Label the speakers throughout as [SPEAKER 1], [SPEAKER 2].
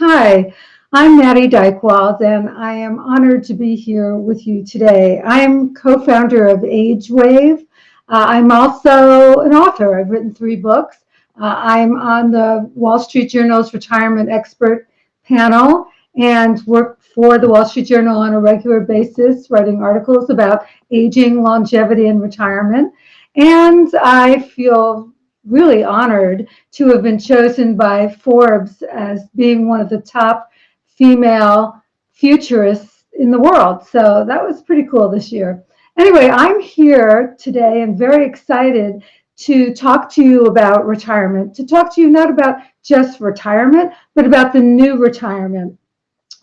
[SPEAKER 1] Hi, I'm Maddy Dychtwald, and I am honored to be here with you today. I'm co-founder of AgeWave. I'm also an author. I've written 3 books. I'm on the Wall Street Journal's retirement expert panel and work for the Wall Street Journal on a regular basis, writing articles about aging, longevity, and retirement. And I feel really honored to have been chosen by Forbes as being one of the top female futurists in the world. So that was pretty cool this year. Anyway, I'm here today and very excited to talk to you about retirement, to talk to you not about just retirement, but about the new retirement.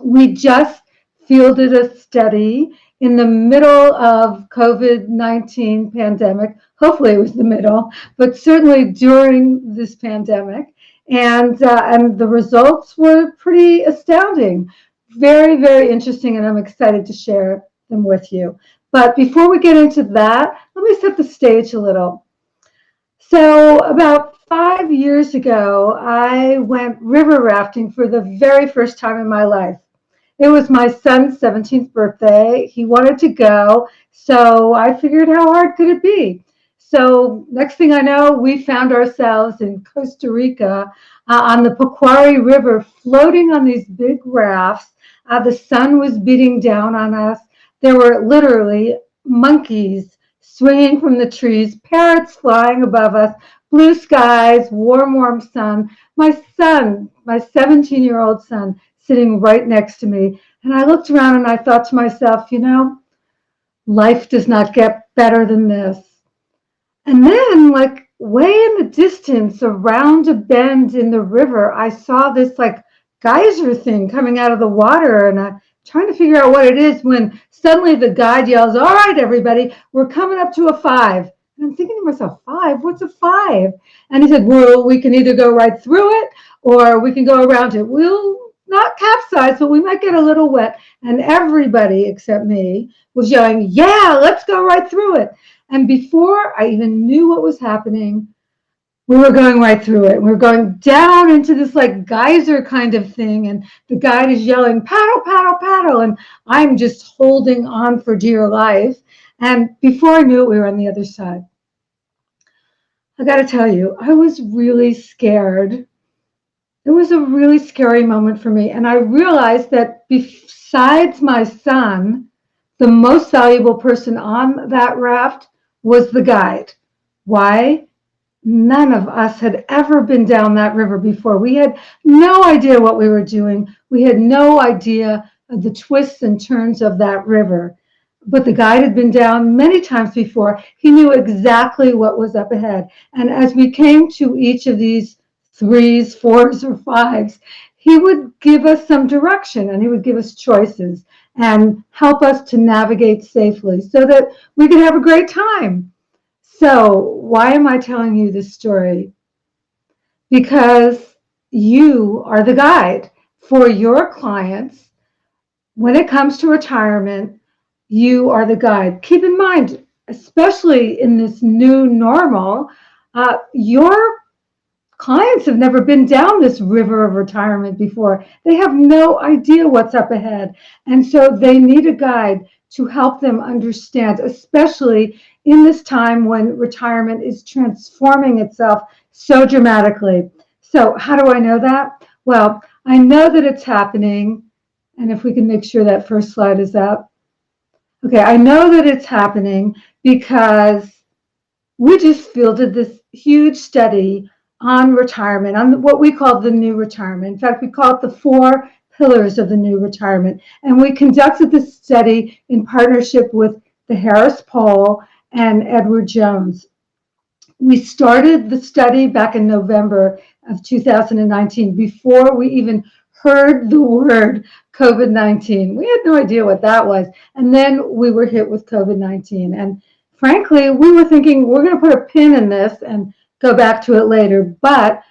[SPEAKER 1] We just fielded a study in the middle of COVID-19 pandemic. Hopefully it was the middle, but certainly during this pandemic. And the results were pretty astounding. Very, very interesting, and I'm excited to share them with you. But before we get into that, let me set the stage a little. So about 5 years ago, I went river rafting for the very first time in my life. It was my son's 17th birthday. He wanted to go, so I figured how hard could it be? So next thing I know, we found ourselves in Costa Rica on the Pequari River, floating on these big rafts. The sun was beating down on us. There were literally monkeys swinging from the trees, parrots flying above us, blue skies, warm, warm sun. My son, my 17-year-old son, sitting right next to me. And I looked around and I thought to myself, life does not get better than this. And then, like, way in the distance, around a bend in the river, I saw this, like, geyser thing coming out of the water. And I'm trying to figure out what it is when suddenly the guide yells, "All right, everybody, we're coming up to a 5." And I'm thinking to myself, 5? What's a 5? And he said, well, we can either go right through it or we can go around it. We'll not capsize, but we might get a little wet. And everybody except me was yelling, yeah, let's go right through it. And before I even knew what was happening, we were going right through it. We were going down into this like geyser kind of thing. And the guide is yelling, paddle, paddle, paddle. And I'm just holding on for dear life. And before I knew it, we were on the other side. I got to tell you, I was really scared. It was a really scary moment for me. And I realized that besides my son, the most valuable person on that raft was the guide. Why? None of us had ever been down that river before. We had no idea what we were doing. We had no idea of the twists and turns of that river. But the guide had been down many times before. He knew exactly what was up ahead. And as we came to each of these 3s, 4s, or 5s, he would give us some direction and he would give us choices and help us to navigate safely so that we could have a great time. So why am I telling you this story? Because you are the guide for your clients. When it comes to retirement, you are the guide. Keep in mind, especially in this new normal, your clients have never been down this river of retirement before. They have no idea what's up ahead. And so they need a guide to help them understand, especially in this time when retirement is transforming itself so dramatically. So how do I know that? Well, I know that it's happening. And if we can make sure that first slide is up. Okay, I know that it's happening because we just fielded this huge study on retirement, on what we call the new retirement. In fact, we call it the 4 pillars of the new retirement. And we conducted this study in partnership with the Harris Poll and Edward Jones. We started the study back in November of 2019, before we even heard the word COVID-19. We had no idea what that was. And then we were hit with COVID-19. And frankly, we were thinking we're going to put a pin in this and go back to it later. But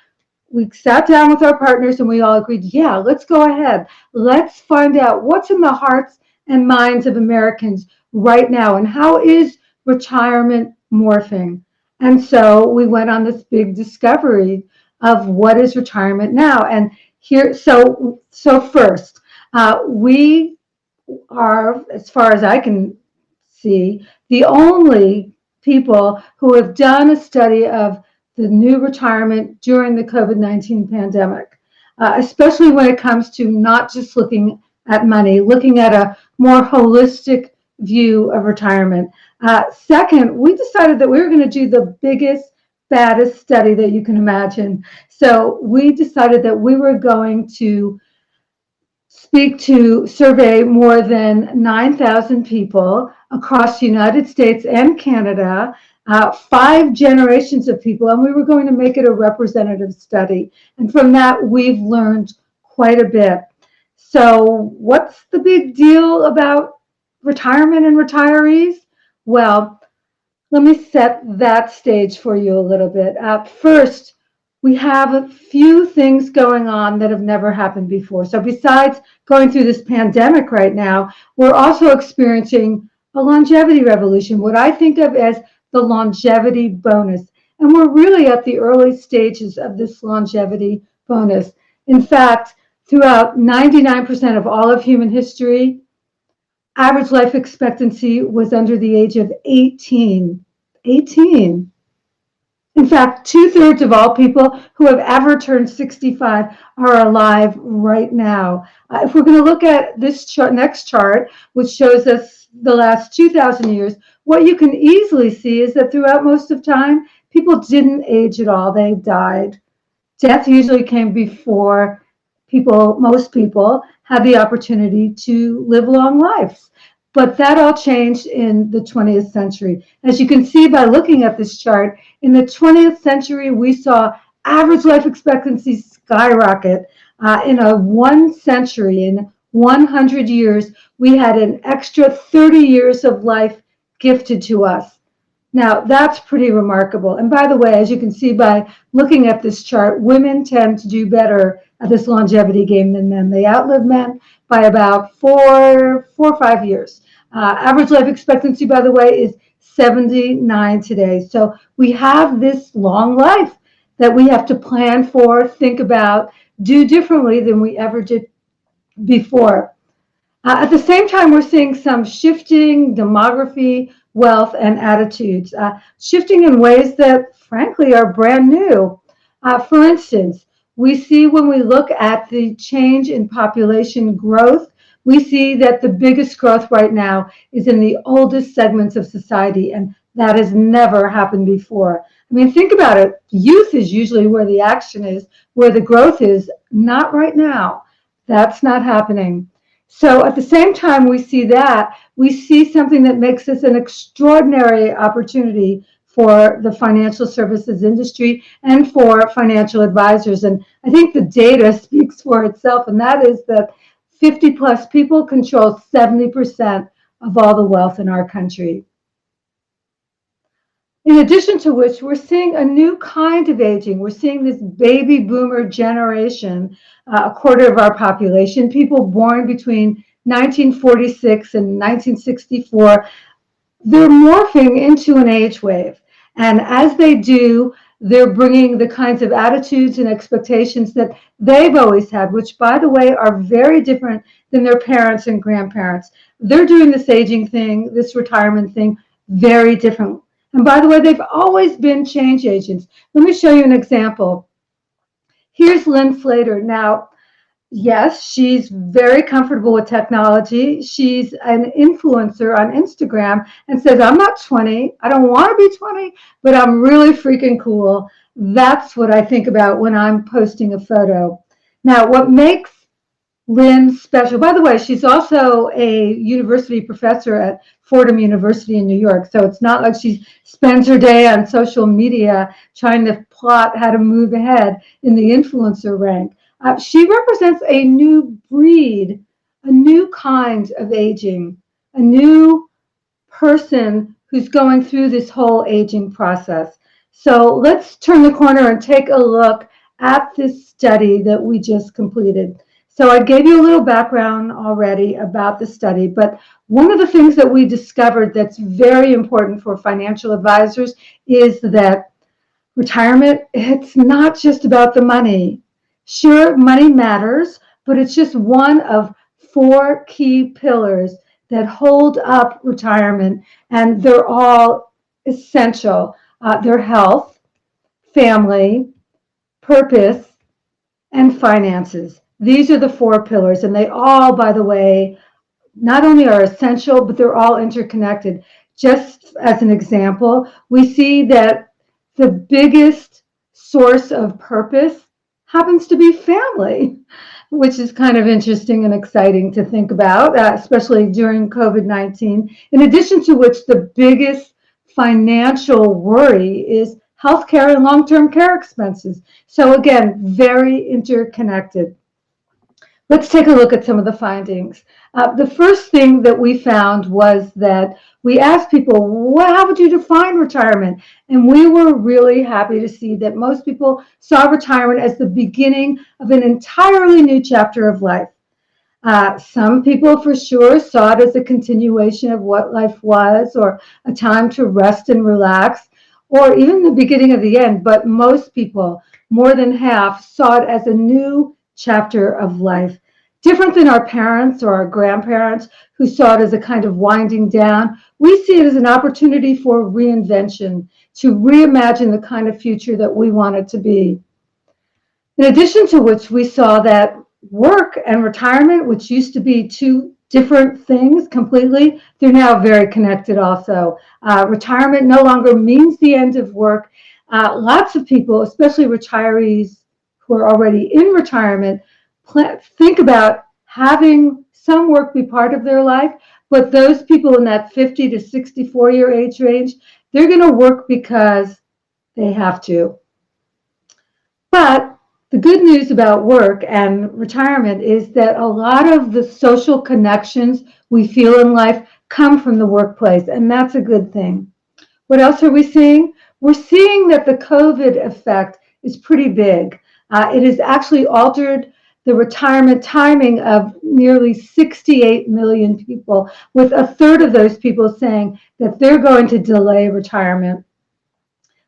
[SPEAKER 1] we sat down with our partners and we all agreed, yeah, let's go ahead. Let's find out what's in the hearts and minds of Americans right now and how is retirement morphing. And so we went on this big discovery of what is retirement now. And Here, so first, we are, as far as I can see, the only people who have done a study of the new retirement during the COVID-19 pandemic, especially when it comes to not just looking at money, looking at a more holistic view of retirement. Second, we decided that we were going to do the biggest, baddest study that you can imagine. So we decided that we were going to survey more than 9,000 people across the United States and Canada, 5 generations of people, and we were going to make it a representative study. And from that, we've learned quite a bit. So what's the big deal about retirement and retirees? Well, let me set that stage for you a little bit. First, we have a few things going on that have never happened before. So besides going through this pandemic right now, we're also experiencing a longevity revolution, what I think of as the longevity bonus. And we're really at the early stages of this longevity bonus. In fact, throughout 99% of all of human history, average life expectancy was under the age of 18. 18. In fact, 2/3 of all people who have ever turned 65 are alive right now. If we're going to look at this chart, next chart, which shows us the last 2,000 years, what you can easily see is that throughout most of time, people didn't age at all. They died. Death usually came before most people had the opportunity to live long lives. But that all changed in the 20th century. As you can see by looking at this chart, in the 20th century, we saw average life expectancy skyrocket. In one century, in 100 years, we had an extra 30 years of life gifted to us. Now, that's pretty remarkable. And by the way, as you can see by looking at this chart, women tend to do better at this longevity game than men. They outlive men by about 4 or 5 years. Average life expectancy, by the way, is 79 today. So we have this long life that we have to plan for, think about, do differently than we ever did before. At the same time, we're seeing some shifting demography, wealth, and attitudes, shifting in ways that, frankly, are brand new. For instance, we see when we look at the change in population growth, we see that the biggest growth right now is in the oldest segments of society, and that has never happened before. I mean, think about it. Youth is usually where the action is, where the growth is, not right now. That's not happening. So at the same time we see that, we see something that makes this an extraordinary opportunity for the financial services industry and for financial advisors. And I think the data speaks for itself, and that is that 50 plus people control 70% of all the wealth in our country. In addition to which, we're seeing a new kind of aging. We're seeing this baby boomer generation, a quarter of our population, people born between 1946 and 1964. They're morphing into an age wave. And as they do, they're bringing the kinds of attitudes and expectations that they've always had, which, by the way, are very different than their parents and grandparents. They're doing this aging thing, this retirement thing, very different. And by the way, they've always been change agents. Let me show you an example. Here's Lynn Slater. Now, yes, she's very comfortable with technology. She's an influencer on Instagram and says, I'm not 20. I don't want to be 20, but I'm really freaking cool. That's what I think about when I'm posting a photo. Now, what makes Lynn special, by the way, she's also a university professor at Fordham University in New York. So it's not like she spends her day on social media trying to plot how to move ahead in the influencer rank. She represents a new breed, a new kind of aging, a new person who's going through this whole aging process. So let's turn the corner and take a look at this study that we just completed. So I gave you a little background already about the study, but one of the things that we discovered that's very important for financial advisors is that retirement, it's not just about the money. Sure, money matters, but it's just one of four key pillars that hold up retirement, and they're all essential. They're health, family, purpose, and finances. These are the four pillars, and they all, by the way, not only are essential, but they're all interconnected. Just as an example, we see that the biggest source of purpose happens to be family, which is kind of interesting and exciting to think about, especially during COVID-19. In addition to which, the biggest financial worry is healthcare and long-term care expenses. So again, very interconnected. Let's take a look at some of the findings. The first thing that we found was that we asked people, how would you define retirement? And we were really happy to see that most people saw retirement as the beginning of an entirely new chapter of life. Some people for sure saw it as a continuation of what life was, or a time to rest and relax, or even the beginning of the end. But most people, more than half, saw it as a new chapter of life. Different than our parents or our grandparents who saw it as a kind of winding down, we see it as an opportunity for reinvention, to reimagine the kind of future that we want it to be. In addition to which, we saw that work and retirement, which used to be two different things completely, they're now very connected also. Retirement no longer means the end of work. Lots of people, especially retirees who are already in retirement, think about having some work be part of their life, but those people in that 50 to 64 year age range, they're going to work because they have to. But the good news about work and retirement is that a lot of the social connections we feel in life come from the workplace, and that's a good thing. What else are we seeing? We're seeing that the COVID effect is pretty big. It has actually altered the retirement timing of nearly 68 million people, with a third of those people saying that they're going to delay retirement.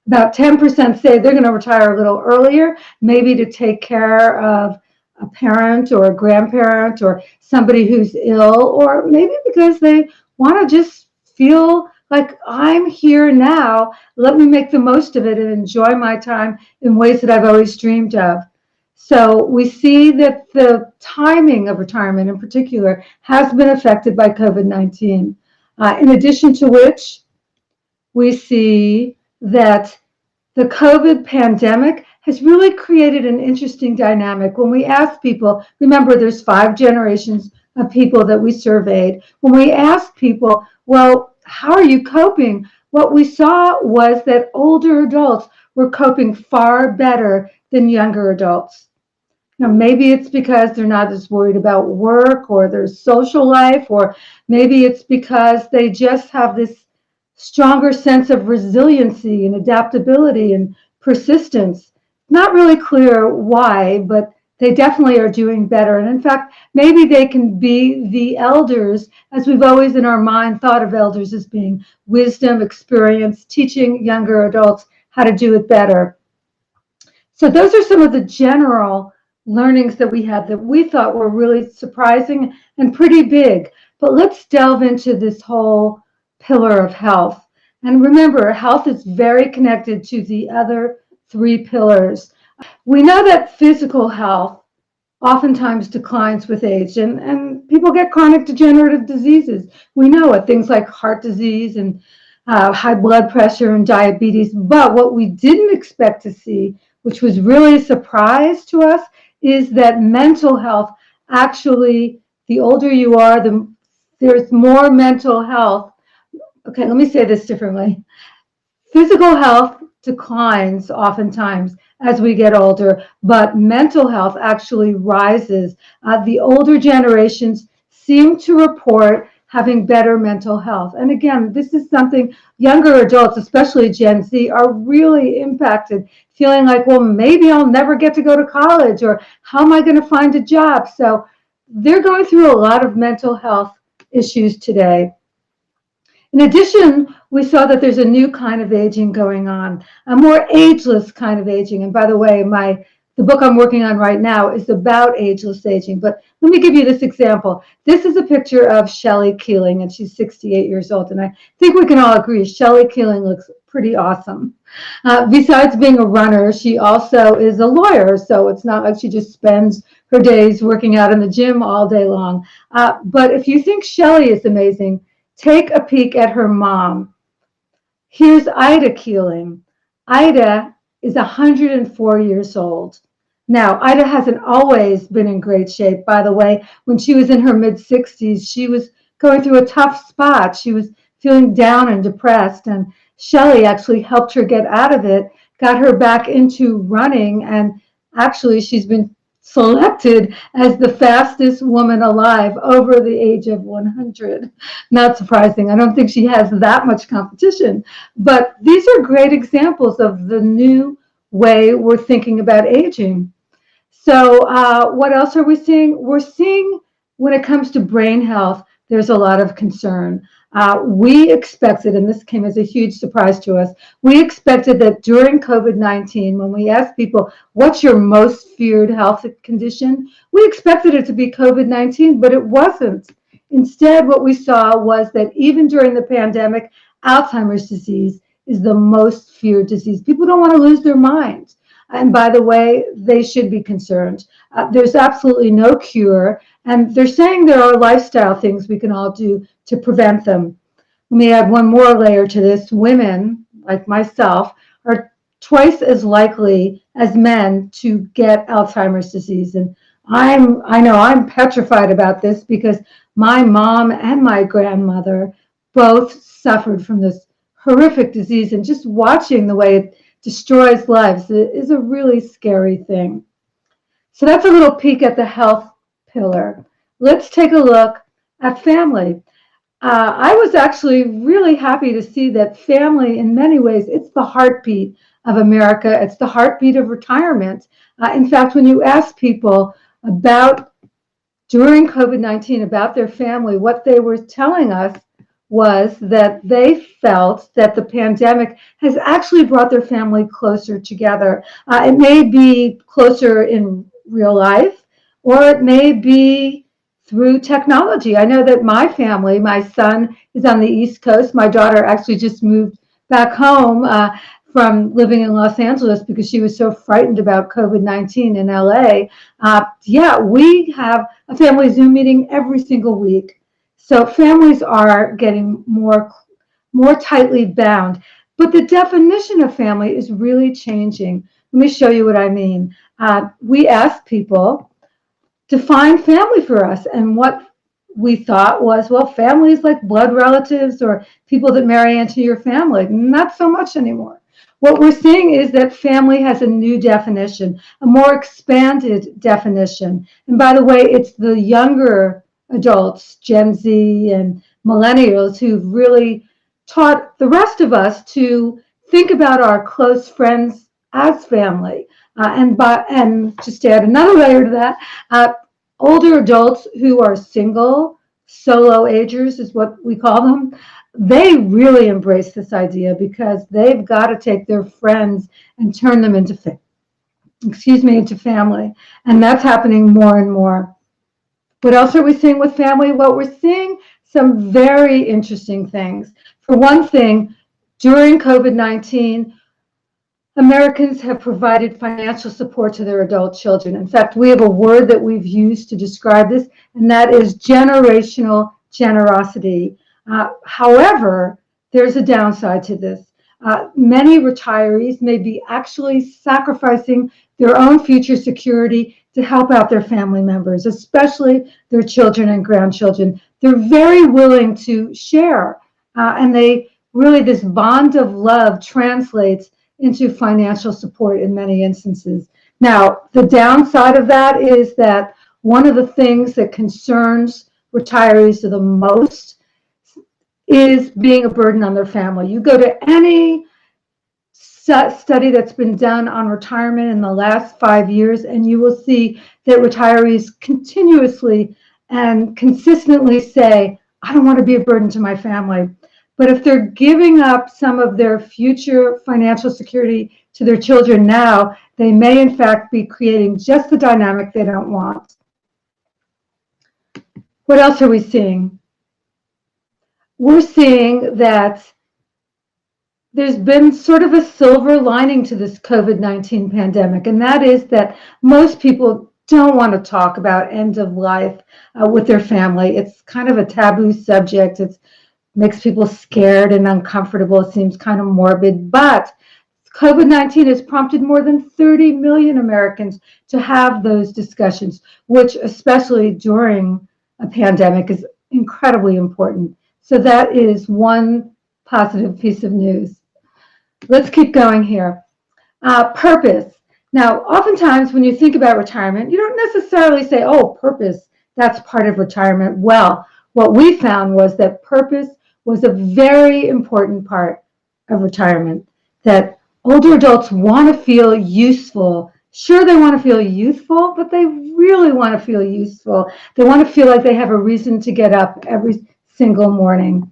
[SPEAKER 1] About 10% say they're going to retire a little earlier, maybe to take care of a parent or a grandparent or somebody who's ill, or maybe because they want to just feel like, I'm here now, let me make the most of it and enjoy my time in ways that I've always dreamed of. So we see that the timing of retirement in particular has been affected by COVID-19. In addition to which, we see that the COVID pandemic has really created an interesting dynamic. When we ask people, remember there's 5 generations of people that we surveyed. When we asked people, well, how are you coping? What we saw was that older adults were coping far better than younger adults. Now, maybe it's because they're not as worried about work or their social life, or maybe it's because they just have this stronger sense of resiliency and adaptability and persistence. Not really clear why, but they definitely are doing better. And in fact, maybe they can be the elders, as we've always in our mind thought of elders as being wisdom, experience, teaching younger adults how to do it better. So those are some of the general learnings that we had that we thought were really surprising and pretty big. But let's delve into this whole pillar of health. And remember, health is very connected to the other 3 pillars. We know that physical health oftentimes declines with age, and people get chronic degenerative diseases. We know it, things like heart disease and high blood pressure and diabetes. But what we didn't expect to see, which was really a surprise to us, is that mental health, actually, the older you are, there's more mental health. Okay, let me say this differently. Physical health declines oftentimes as we get older, but mental health actually rises. The older generations seem to report having better mental health. And again, this is something younger adults, especially Gen Z, are really impacted, feeling like, well, maybe I'll never get to go to college, or how am I going to find a job? So they're going through a lot of mental health issues today. In addition, we saw that there's a new kind of aging going on, a more ageless kind of aging. And by the way, The book I'm working on right now is about ageless aging. But let me give you this example. This is a picture of Shelley Keeling, and she's 68 years old. And I think we can all agree Shelley Keeling looks pretty awesome. Besides being a runner, she also is a lawyer. So it's not like she just spends her days working out in the gym all day long. But if you think Shelley is amazing, take a peek at her mom. Here's Ida Keeling. Ida is 104 years old. Now, Ida hasn't always been in great shape, by the way. When she was in her mid-60s, she was going through a tough spot. She was feeling down and depressed, and Shelley actually helped her get out of it, got her back into running, and actually she's been selected as the fastest woman alive over the age of 100. Not surprising. I don't think she has that much competition. But these are great examples of the new way we're thinking about aging. So what else are we seeing? We're seeing when it comes to brain health, there's a lot of concern. We expected, and this came as a huge surprise to us, we expected that during COVID-19, when we asked people, what's your most feared health condition? We expected it to be COVID-19, but it wasn't. Instead, what we saw was that even during the pandemic, Alzheimer's disease is the most feared disease. People don't want to lose their minds. And by the way, they should be concerned. There's absolutely no cure. And they're saying there are lifestyle things we can all do to prevent them. Let me add one more layer to this. Women, like myself, are twice as likely as men to get Alzheimer's disease. And I know I'm petrified about this because my mom and my grandmother both suffered from this horrific disease. And just watching the way it destroys lives is a really scary thing. So that's a little peek at the health pillar. Let's take a look at family. I was actually really happy to see that family, in many ways, it's the heartbeat of America. It's the heartbeat of retirement. In fact, when you ask people about, during COVID-19, about their family, what they were telling us was that they felt that the pandemic has actually brought their family closer together. It may be closer in real life, or it may be through technology. I know that my family, my son is on the East Coast. My daughter actually just moved back home from living in Los Angeles because she was so frightened about COVID-19 in LA. Yeah, we have a family Zoom meeting every single week. So families are getting more tightly bound. But the definition of family is really changing. Let me show you what I mean. We asked people, define family for us. And what we thought was, well, family is like blood relatives or people that marry into your family. Not so much anymore. What we're seeing is that family has a new definition, a more expanded definition. And by the way, it's the younger adults, Gen Z and millennials, who've really taught the rest of us to think about our close friends as family. And just to add another layer to that, older adults who are single, solo agers is what we call them, they really embrace this idea because they've got to take their friends and turn them into family. And that's happening more and more. What else are we seeing with family? Well, we're seeing some very interesting things. For one thing, during COVID-19, Americans have provided financial support to their adult children. In fact, we have a word that we've used to describe this, and that is generational generosity. However, there's a downside to this. Many retirees may be actually sacrificing their own future security to help out their family members, especially their children and grandchildren. They're very willing to share, and this bond of love translates into financial support in many instances. Now, the downside of that is that one of the things that concerns retirees the most is being a burden on their family. You go to any study that's been done on retirement in the last 5 years, and you will see that retirees continuously and consistently say, I don't want to be a burden to my family. But if they're giving up some of their future financial security to their children now, they may in fact be creating just the dynamic they don't want. What else are we seeing? We're seeing that there's been sort of a silver lining to this COVID-19 pandemic, and that is that most people don't want to talk about end of life with their family. It's kind of a taboo subject. It makes people scared and uncomfortable. It seems kind of morbid, but COVID-19 has prompted more than 30 million Americans to have those discussions, which especially during a pandemic is incredibly important. So that is one positive piece of news. Let's keep going here. Purpose. Now, oftentimes when you think about retirement, you don't necessarily say, oh, purpose, that's part of retirement. Well, what we found was that purpose was a very important part of retirement, that older adults want to feel useful. Sure, they want to feel youthful, but they really want to feel useful. They want to feel like they have a reason to get up every single morning.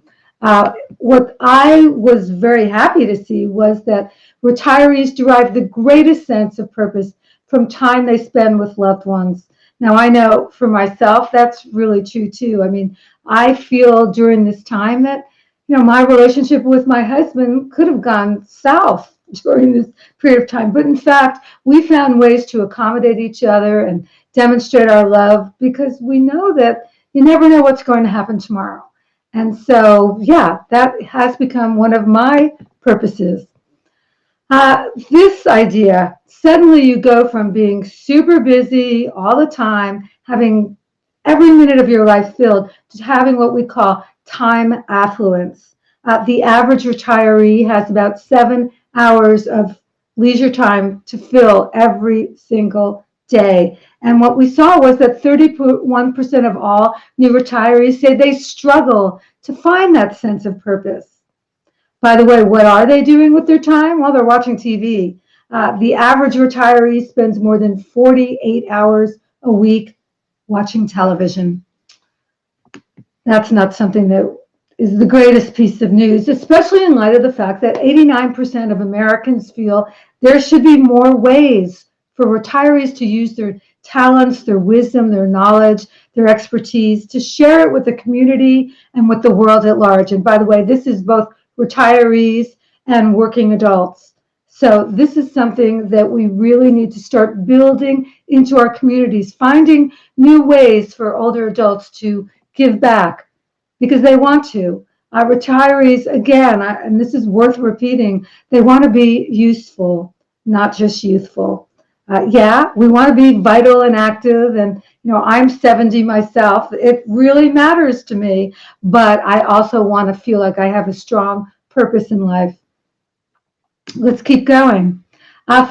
[SPEAKER 1] What I was very happy to see was that retirees derive the greatest sense of purpose from time they spend with loved ones. Now, I know for myself, that's really true too. I mean, I feel during this time that, my relationship with my husband could have gone south during this period of time. But in fact, we found ways to accommodate each other and demonstrate our love because we know that you never know what's going to happen tomorrow. And so, yeah, that has become one of my purposes. This idea, suddenly you go from being super busy all the time, having every minute of your life filled, to having what we call time affluence. The average retiree has about 7 hours of leisure time to fill every single day. And what we saw was that 31% of all new retirees say they struggle to find that sense of purpose. By the way, what are they doing with their time? Well, they're watching TV. The average retiree spends more than 48 hours a week watching television. That's not something that is the greatest piece of news, especially in light of the fact that 89% of Americans feel there should be more ways for retirees to use their talents, their wisdom, their knowledge, their expertise, to share it with the community and with the world at large. And by the way, this is both retirees and working adults. So this is something that we really need to start building into our communities, finding new ways for older adults to give back because they want to. Retirees, again, and this is worth repeating, they want to be useful, not just youthful. Yeah, we want to be vital and active, and I'm 70 myself. It really matters to me, but I also want to feel like I have a strong purpose in life. Let's keep going.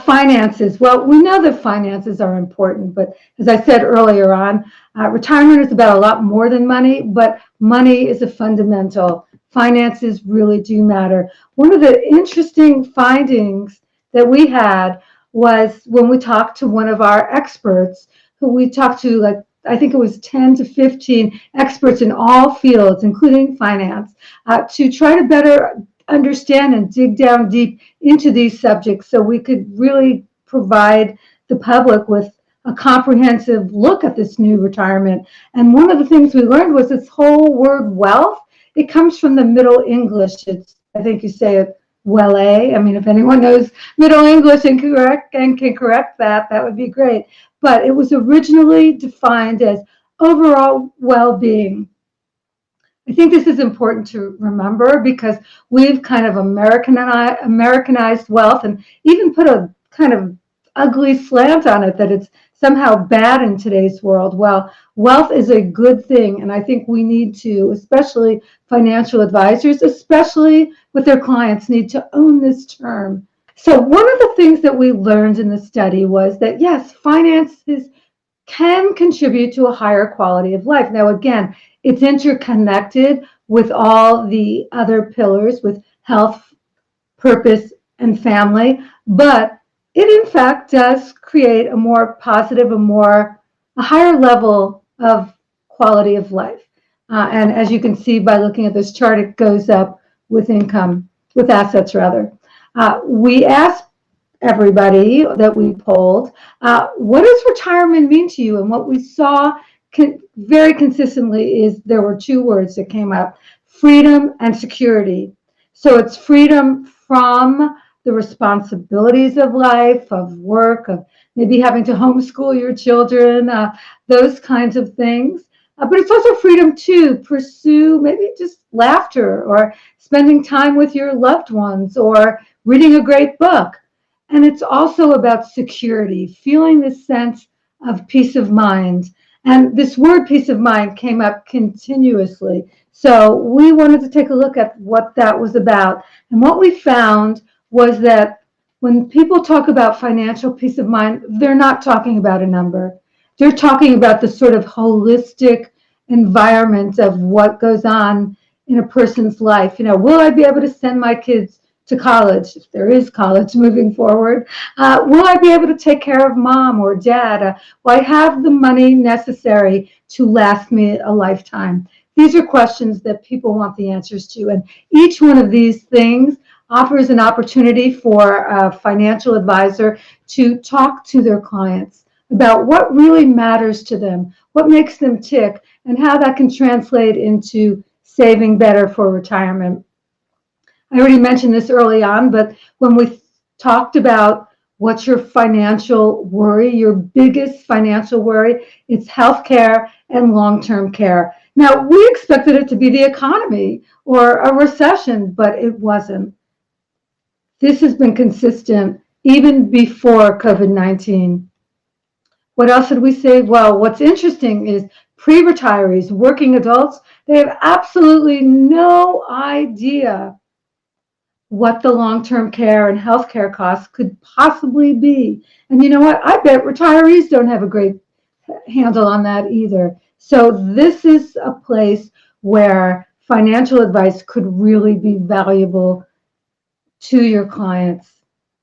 [SPEAKER 1] Finances. Well, we know that finances are important, but as I said earlier on, retirement is about a lot more than money, but money is a fundamental. Finances really do matter. One of the interesting findings that we had was when we talked to one of our experts, who we talked to, I think it was 10 to 15 experts in all fields, including finance, to try to better understand and dig down deep into these subjects so we could really provide the public with a comprehensive look at this new retirement. And one of the things we learned was this whole word wealth, it comes from the Middle English. I think you say it well-a. I mean, if anyone knows Middle English and can correct that, that would be great. But it was originally defined as overall well-being. I think this is important to remember because we've kind of Americanized wealth and even put a kind of ugly slant on it that it's somehow bad in today's world. Well, wealth is a good thing, and I think we need to, especially financial advisors, especially with their clients, need to own this term. So one of the things that we learned in the study was that, yes, finances can contribute to a higher quality of life. Now, again, it's interconnected with all the other pillars, with health, purpose, and family, but it in fact does create a more positive, a higher level of quality of life. And as you can see by looking at this chart, it goes up with income, with assets rather. We asked everybody that we polled, what does retirement mean to you? And what we saw very consistently is there were two words that came up: freedom and security. So it's freedom from the responsibilities of life, of work, of maybe having to homeschool your children, those kinds of things. But it's also freedom to pursue maybe just laughter or spending time with your loved ones or reading a great book. And it's also about security, feeling this sense of peace of mind. And this word peace of mind came up continuously. So we wanted to take a look at what that was about. And what we found was that when people talk about financial peace of mind, they're not talking about a number. They're talking about the sort of holistic environment of what goes on in a person's life. Will I be able to send my kids to college, if there is college moving forward? Will I be able to take care of mom or dad? Will I have the money necessary to last me a lifetime? These are questions that people want the answers to. And each one of these things offers an opportunity for a financial advisor to talk to their clients about what really matters to them, what makes them tick, and how that can translate into saving better for retirement. I already mentioned this early on, but when we talked about what's your financial worry, your biggest financial worry, it's healthcare and long-term care. Now, we expected it to be the economy or a recession, but it wasn't. This has been consistent even before COVID-19. What else did we say? Well, what's interesting is pre-retirees, working adults, they have absolutely no idea what the long-term care and healthcare costs could possibly be. And you know what? I bet retirees don't have a great handle on that either. So this is a place where financial advice could really be valuable to your clients.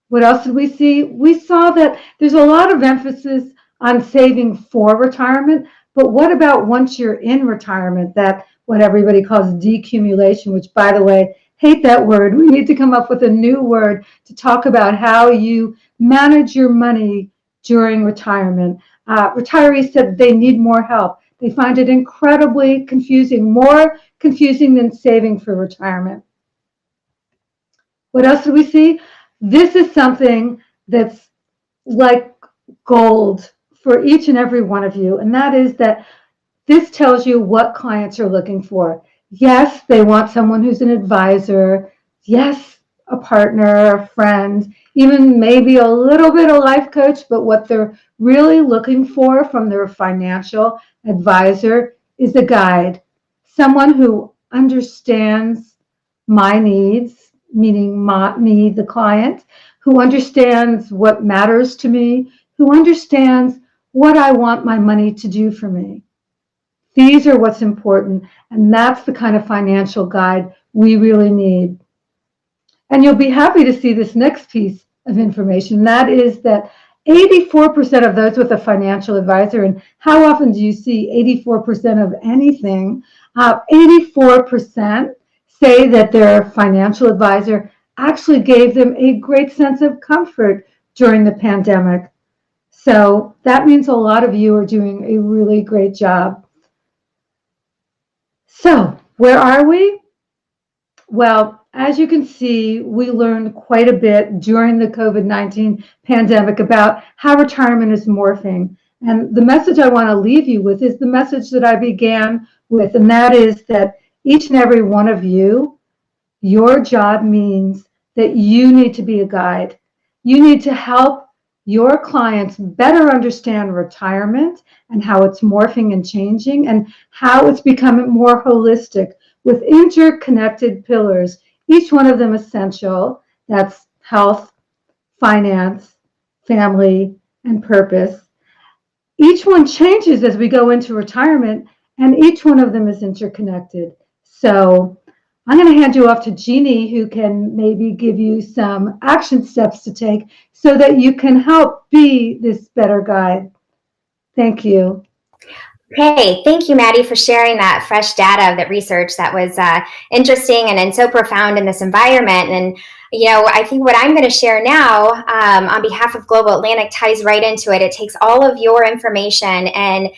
[SPEAKER 1] What else did we see? We saw that there's a lot of emphasis on saving for retirement, but what about once you're in retirement, that what everybody calls decumulation, which, by the way, hate that word. We need to come up with a new word to talk about how you manage your money during retirement. Retirees said they need more help. They find it incredibly confusing, more confusing than saving for retirement. What else do we see? This is something that's like gold for each and every one of you, and that is that this tells you what clients are looking for. Yes, they want someone who's an advisor. Yes, a partner, a friend, even maybe a little bit of life coach, but what they're really looking for from their financial advisor is a guide, someone who understands my needs, meaning me, the client, who understands what matters to me, who understands what I want my money to do for me. These are what's important, and that's the kind of financial guide we really need. And you'll be happy to see this next piece of information. That is that 84% of those with a financial advisor, and how often do you see 84% of anything? 84% say that their financial advisor actually gave them a great sense of comfort during the pandemic. So that means a lot of you are doing a really great job. So where are we? Well, as you can see, we learned quite a bit during the COVID-19 pandemic about how retirement is morphing. And the message I want to leave you with is the message that I began with, and that is that each and every one of you, your job means that you need to be a guide. You need to help your clients better understand retirement and how it's morphing and changing and how it's becoming more holistic with interconnected pillars, each one of them essential. That's health, finance, family, and purpose. Each one changes as we go into retirement, and each one of them is interconnected. So I'm going to hand you off to Jeannie, who can maybe give you some action steps to take so that you can help be this better guide. Thank you.
[SPEAKER 2] Okay, thank you, Maddy, for sharing that fresh data, that research that was interesting and so profound in this environment. And, I think what I'm going to share now on behalf of Global Atlantic ties right into it. It takes all of your information, and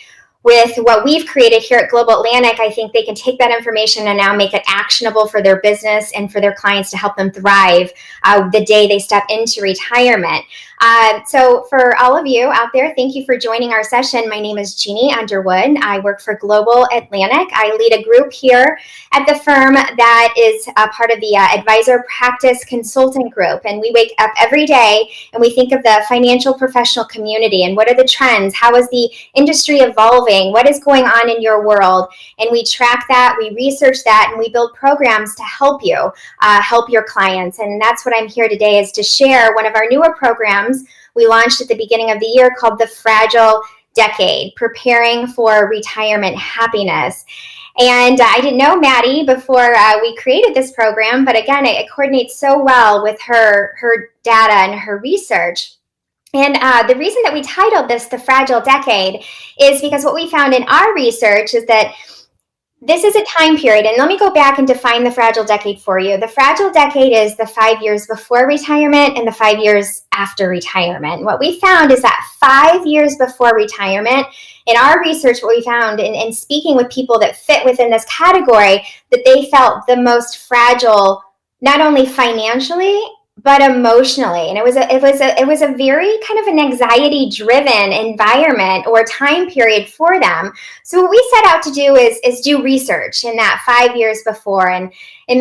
[SPEAKER 2] with what we've created here at Global Atlantic, I think they can take that information and now make it actionable for their business and for their clients to help them thrive the day they step into retirement. So for all of you out there, thank you for joining our session. My name is Jeannie Underwood. I work for Global Atlantic. I lead a group here at the firm that is a part of the Advisor Practice Consultant Group. And we wake up every day and we think of the financial professional community and what are the trends? How is the industry evolving? What is going on in your world? And we track that, we research that, and we build programs to help you, help your clients. And that's what I'm here today, is to share one of our newer programs we launched at the beginning of the year called the Fragile Decade, Preparing for Retirement Happiness. And I didn't know Maddy before we created this program, but again, it coordinates so well with her data and her research. And the reason that we titled this The Fragile Decade is because what we found in our research is that this is a time period, and let me go back and define the fragile decade for you. The fragile decade is the 5 years before retirement and the 5 years after retirement. What we found is that 5 years before retirement, in our research, what we found in speaking with people that fit within this category, that they felt the most fragile, not only financially, but emotionally. And it was a very kind of an anxiety driven environment or time period for them. So what we set out to do is do research in that 5 years before. And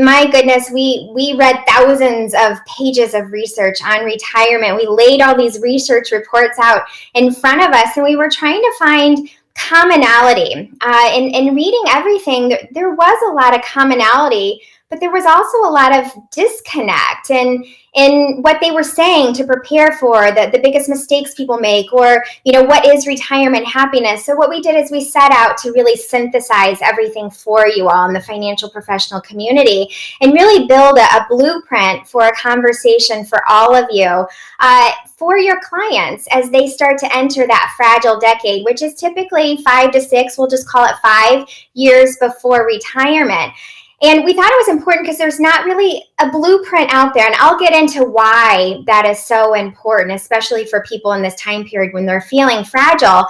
[SPEAKER 2] my goodness, we read thousands of pages of research on retirement. We laid all these research reports out in front of us, and we were trying to find commonality. In reading everything, there was a lot of commonality, but there was also a lot of disconnect in what they were saying to prepare for the biggest mistakes people make, or, what is retirement happiness. So what we did is we set out to really synthesize everything for you all in the financial professional community and really build a blueprint for a conversation for all of you, for your clients as they start to enter that fragile decade, which is typically 5 to 6, we'll just call it 5 years before retirement. And we thought it was important because there's not really a blueprint out there. And I'll get into why that is so important, especially for people in this time period when they're feeling fragile.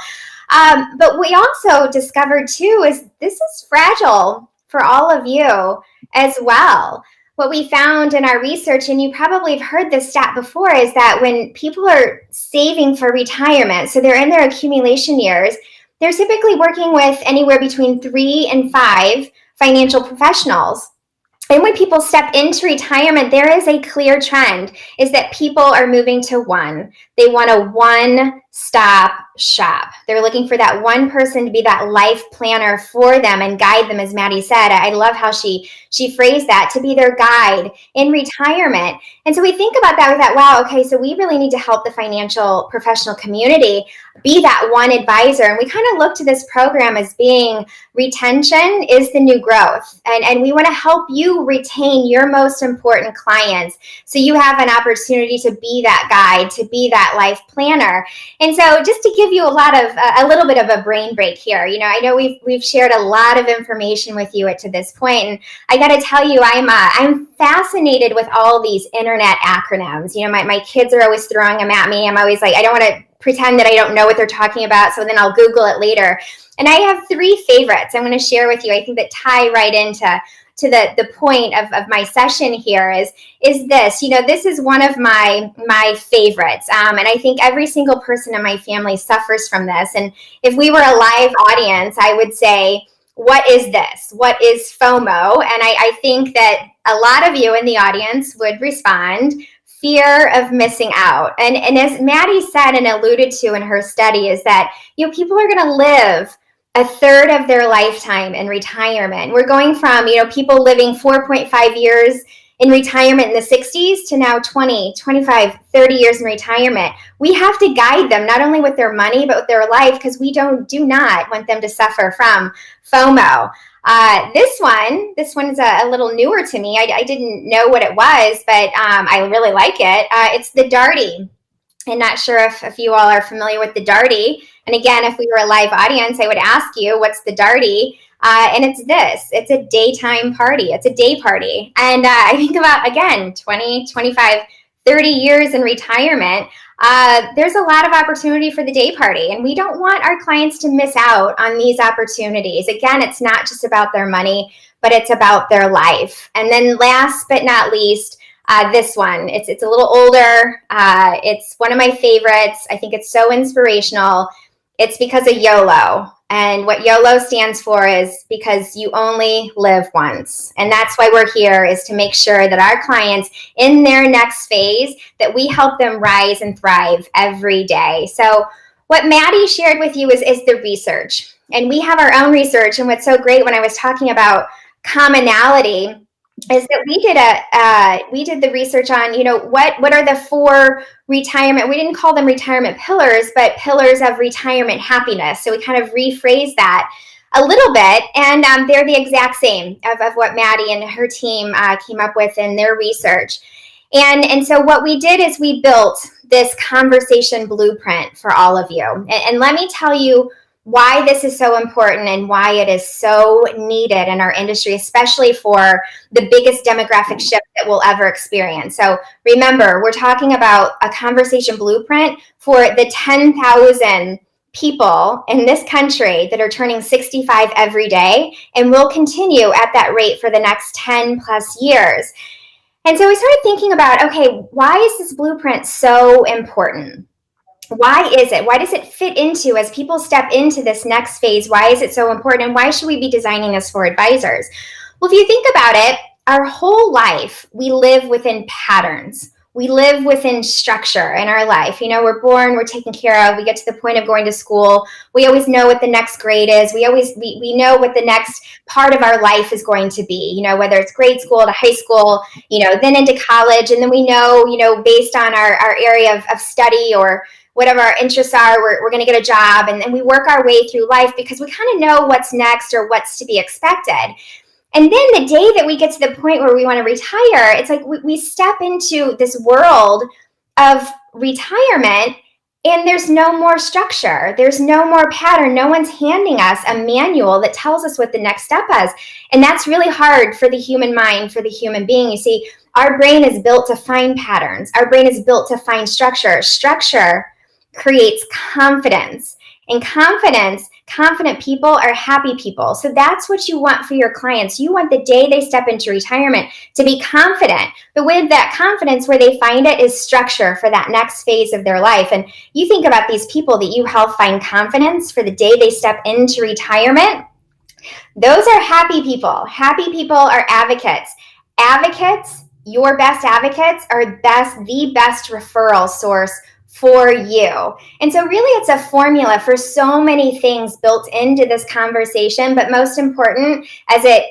[SPEAKER 2] But we also discovered, too, is this is fragile for all of you as well. What we found in our research, and you probably have heard this stat before, is that when people are saving for retirement, so they're in their accumulation years, they're typically working with anywhere between 3 and 5 financial professionals. And when people step into retirement, there is a clear trend, is that people are moving to one. They want a one-stop shop. They're looking for that one person to be that life planner for them and guide them, as Maddy said. I love how she phrased that, to be their guide in retirement. And so we think about that, we thought, wow, okay, so we really need to help the financial professional community be that one advisor. And we kind of look to this program as being retention is the new growth. And we want to help you retain your most important clients, so you have an opportunity to be that guide, to be that life planner. And so just to give you a little bit of a brain break here, I know we've shared a lot of information with you to this point, and I got to tell you, I'm fascinated with all these internet acronyms. My kids are always throwing them at me. I'm always like, I don't want to pretend that I don't know what they're talking about, so then I'll Google it later. And I have 3 favorites I'm going to share with you, I think, that tie right into the point of my session here is this. This is one of my favorites. And I think every single person in my family suffers from this. And if we were a live audience, I would say, what is this? What is FOMO? And I think that a lot of you in the audience would respond, fear of missing out. And as Maddy said and alluded to in her study, is that people are going to live a third of their lifetime in retirement. We're going from people living 4.5 years in retirement in the 60s to now 20, 25, 30 years in retirement. We have to guide them not only with their money, but with their life, because we do not want them to suffer from FOMO. This one is a little newer to me. I didn't know what it was, but I really like it. It's the Darty. I'm not sure if you all are familiar with the Darty. And again, if we were a live audience, I would ask you, what's the Darty? And it's this. It's a daytime party. It's a day party. And I think about, again, 20, 25, 30 years in retirement, there's a lot of opportunity for the day party. And we don't want our clients to miss out on these opportunities. Again, it's not just about their money, but it's about their life. And then last but not least, this one, it's a little older. It's one of my favorites. I think it's so inspirational. It's because of YOLO. And what YOLO stands for is because you only live once. And that's why we're here, is to make sure that our clients in their next phase, that we help them rise and thrive every day. So what Maddy shared with you is the research. And we have our own research. And what's so great, when I was talking about commonality, is that we did the research on, what are the 4 retirement, we didn't call them retirement pillars, but pillars of retirement happiness. So we kind of rephrased that a little bit, and they're the exact same of what Maddy and her team came up with in their research. And so what we did is we built this conversation blueprint for all of you. And let me tell you why this is so important and why it is so needed in our industry, especially for the biggest demographic shift that we'll ever experience. So remember, we're talking about a conversation blueprint for the 10,000 people in this country that are turning 65 every day, and will continue at that rate for the next 10 plus years. And so we started thinking about, okay, why is this blueprint so important? Why is it? Why does it fit into, as people step into this next phase, why is it so important? And why should we be designing this for advisors? Well, if you think about it, our whole life, we live within patterns. We live within structure in our life. We're born, we're taken care of, we get to the point of going to school. We always know what the next grade is. We know what the next part of our life is going to be, whether it's grade school to high school, then into college. And then we know, based on our area of study or whatever our interests are, we're going to get a job, and then we work our way through life because we kind of know what's next or what's to be expected. And then the day that we get to the point where we want to retire, it's like we step into this world of retirement, and there's no more structure. There's no more pattern. No one's handing us a manual that tells us what the next step is. And that's really hard for the human mind, for the human being. You see, our brain is built to find patterns. Our brain is built to find structure. Structure creates confidence, and confident people are happy people. So that's what you want for your clients. You want the day they step into retirement to be confident, but with that confidence, where they find it is structure for that next phase of their life. And you think about these people that you help find confidence for the day they step into retirement. Those are happy people. Happy people are advocates. Your best advocates are the best referral source for you. And so really it's a formula for so many things built into this conversation, but most important, as it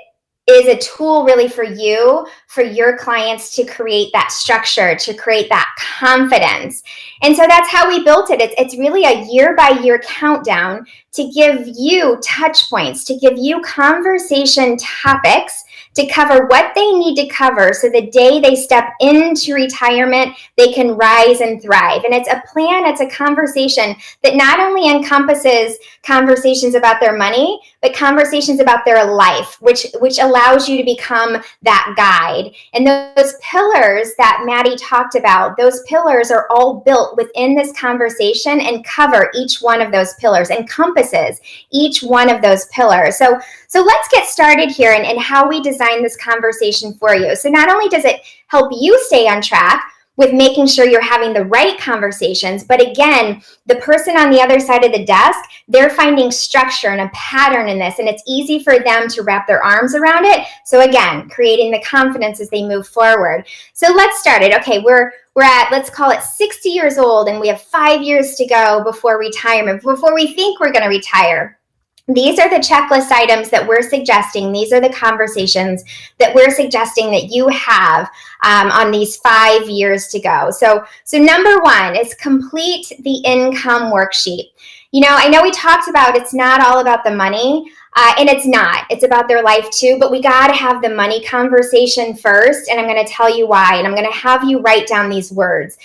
[SPEAKER 2] is a tool really for you, for your clients to create that structure, to create that confidence. And so that's how we built it. It's really a year-by-year countdown to give you touch points, to give you conversation topics to cover what they need to cover, so the day they step into retirement, they can rise and thrive. And it's a plan, it's a conversation that not only encompasses conversations about their money, but conversations about their life, which allows you to become that guide. And those pillars that Maddy talked about, those pillars are all built within this conversation and cover each one of those pillars, encompasses each one of those pillars. So let's get started here and how we design this conversation for you. So not only does it help you stay on track with making sure you're having the right conversations, but again, the person on the other side of the desk, they're finding structure and a pattern in this, and it's easy for them to wrap their arms around it. So again, creating the confidence as they move forward. So let's start it. Okay, we're at, let's call it 60 years old, and we have 5 years to go before retirement, before we think we're going to retire. These are the checklist items that we're suggesting. These are the conversations that we're suggesting that you have on these 5 years to go. So number one is complete the income worksheet. I know we talked about it's not all about the money, and it's not. It's about their life too, but we got to have the money conversation first, and I'm going to tell you why, and I'm going to have you write down these words.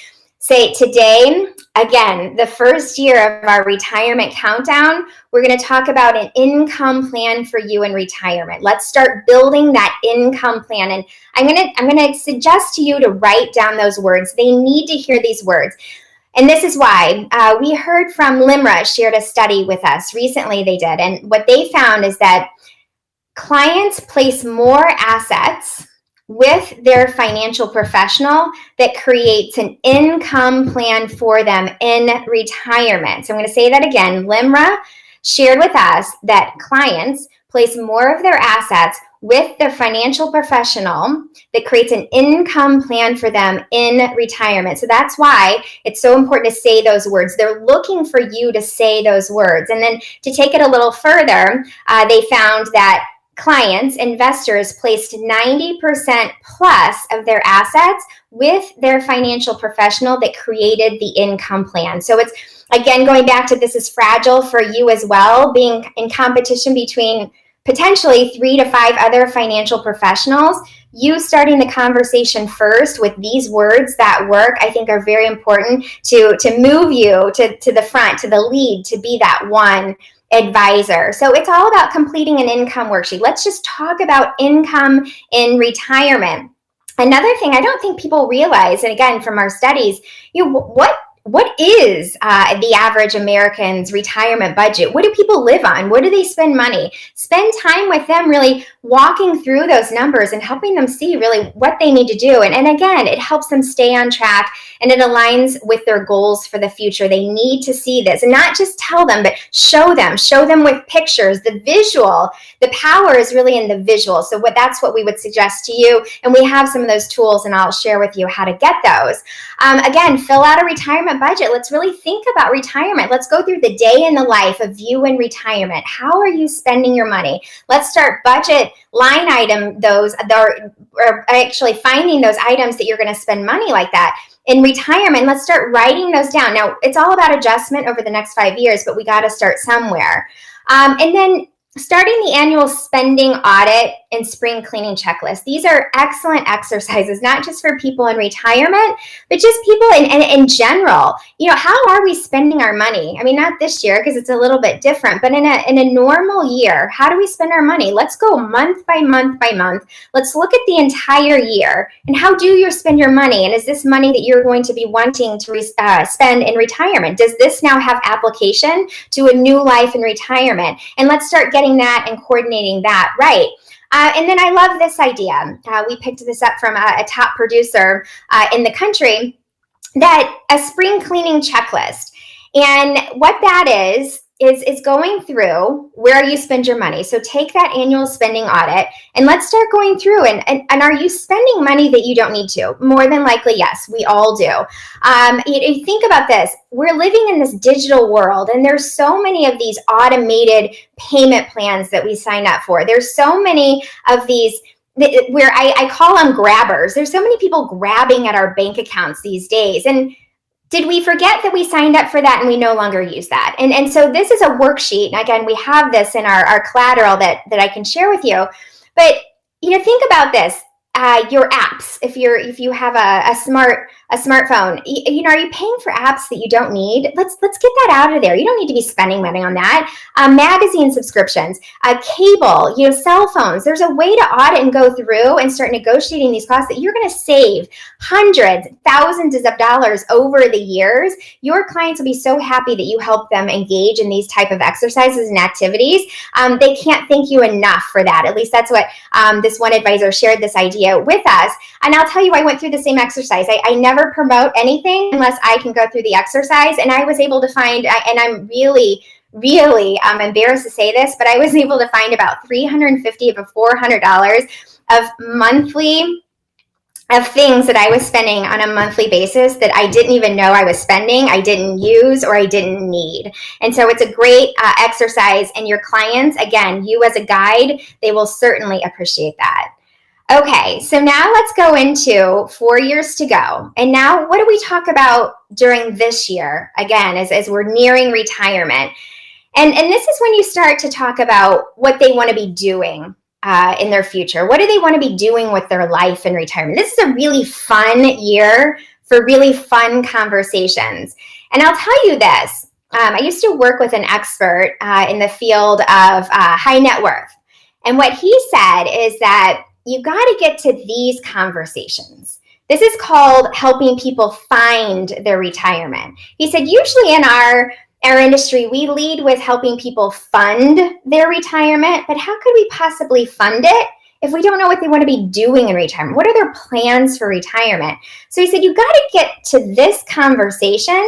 [SPEAKER 2] Say today, again, the first year of our retirement countdown, we're going to talk about an income plan for you in retirement. Let's start building that income plan. And I'm going to suggest to you to write down those words. They need to hear these words. And this is why we heard from LIMRA shared a study with us recently. They did. And what they found is that clients place more assets with their financial professional that creates an income plan for them in retirement. So I'm going to say that again. LIMRA shared with us that clients place more of their assets with their financial professional that creates an income plan for them in retirement. So that's why it's so important to say those words. They're looking for you to say those words. And then to take it a little further, they found that clients, investors, placed 90% plus of their assets with their financial professional that created the income plan. So it's, again, going back to this is fragile for you as well, being in competition between potentially 3 to 5 other financial professionals. You starting the conversation first with these words that work, I think are very important to move you to the front, to the lead, to be that one advisor. So it's all about completing an income worksheet. Let's just talk about income in retirement. Another thing I don't think people realize, and again, from our studies, what is the average American's retirement budget? What do people live on? What do they spend money? Spend time with them really walking through those numbers and helping them see really what they need to do. And again, it helps them stay on track and it aligns with their goals for the future. They need to see this and not just tell them, but show them with pictures, the visual. The power is really in the visual. So that's what we would suggest to you. And we have some of those tools and I'll share with you how to get those. Again, fill out a retirement budget. Let's really think about retirement. Let's go through the day in the life of you in retirement. How are you spending your money? Let's start budget line item those, or actually finding those items that you're going to spend money like that. In retirement, let's start writing those down. Now, it's all about adjustment over the next 5 years, but we got to start somewhere. And then starting the annual spending audit and spring cleaning checklist. These are excellent exercises, not just for people in retirement, but just people in general. How are we spending our money? I mean, not this year because it's a little bit different, but in a normal year, how do we spend our money? Let's go month by month by month. Let's look at the entire year and how do you spend your money? And is this money that you're going to be wanting to spend in retirement? Does this now have application to a new life in retirement? And let's start getting that and coordinating that right. And then I love this idea. We picked this up from a top producer in the country, that a spring cleaning checklist. And what that is going through where you spend your money. So take that annual spending audit and let's start going through and are you spending money that you don't need to? More than likely, yes, we all do. You think about this. We're living in this digital world and there's so many of these automated payment plans that we sign up for. There's so many of these where I call them grabbers. There's so many people grabbing at our bank accounts these days. And did we forget that we signed up for that and we no longer use that? And so this is a worksheet. And again, we have this in our collateral that I can share with you. But think about this. Your apps, if you have a smartphone, are you paying for apps that you don't need? Let's get that out of there. You don't need to be spending money on that. Magazine subscriptions, cable, cell phones. There's a way to audit and go through and start negotiating these costs that you're going to save hundreds, thousands of dollars over the years. Your clients will be so happy that you help them engage in these type of exercises and activities. They can't thank you enough for that. At least that's what this one advisor shared this idea with us. And I'll tell you, I went through the same exercise. I never promote anything unless I can go through the exercise. And I was able to find, and I'm really embarrassed to say this, but I was able to find about $350 to $400 of things that I was spending on a monthly basis that I didn't even know I was spending, I didn't use, or I didn't need. And so it's a great exercise. And your clients, again, you as a guide, they will certainly appreciate that. Okay, so now let's go into 4 years to go. And now what do we talk about during this year, again, as we're nearing retirement? And this is when you start to talk about what they want to be doing in their future. What do they want to be doing with their life in retirement? This is a really fun year for really fun conversations. And I'll tell you this, I used to work with an expert in the field of high net worth. And what he said is that you got to get to these conversations. This is called helping people find their retirement. He said, usually in our industry, we lead with helping people fund their retirement, but how could we possibly fund it if we don't know what they want to be doing in retirement? What are their plans for retirement? So he said, you got to get to this conversation,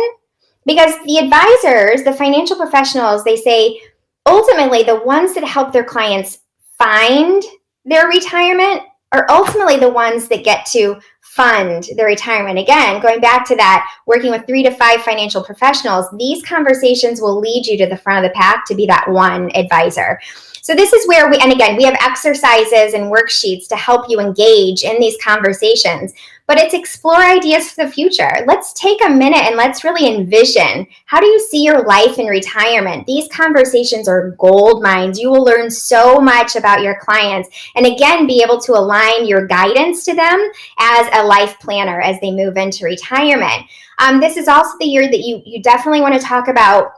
[SPEAKER 2] because the advisors, the financial professionals, they say, ultimately, the ones that help their clients find their retirement are ultimately the ones that get to fund their retirement. Again, going back to that, working with 3 to 5 financial professionals, these conversations will lead you to the front of the pack to be that one advisor. So this is where we have exercises and worksheets to help you engage in these conversations, but it's explore ideas for the future. Let's take a minute and let's really envision, how do you see your life in retirement? These conversations are gold mines. You will learn so much about your clients, and again, be able to align your guidance to them as a life planner as they move into retirement. This is also the year that you definitely want to talk about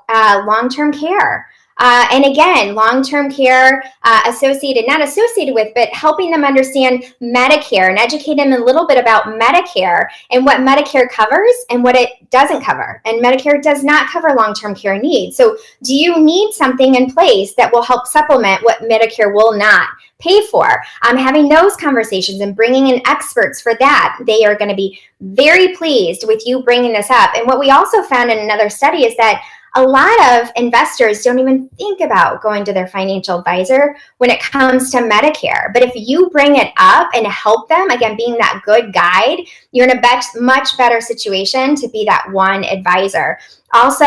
[SPEAKER 2] long-term care. And again, long-term care not associated with, but helping them understand Medicare and educate them a little bit about Medicare and what Medicare covers and what it doesn't cover. And Medicare does not cover long-term care needs. So do you need something in place that will help supplement what Medicare will not pay for? Having those conversations and bringing in experts for that, they are going to be very pleased with you bringing this up. And what we also found in another study is that a lot of investors don't even think about going to their financial advisor when it comes to Medicare. But if you bring it up and help them, again, being that good guide, you're in a much better situation to be that one advisor. Also,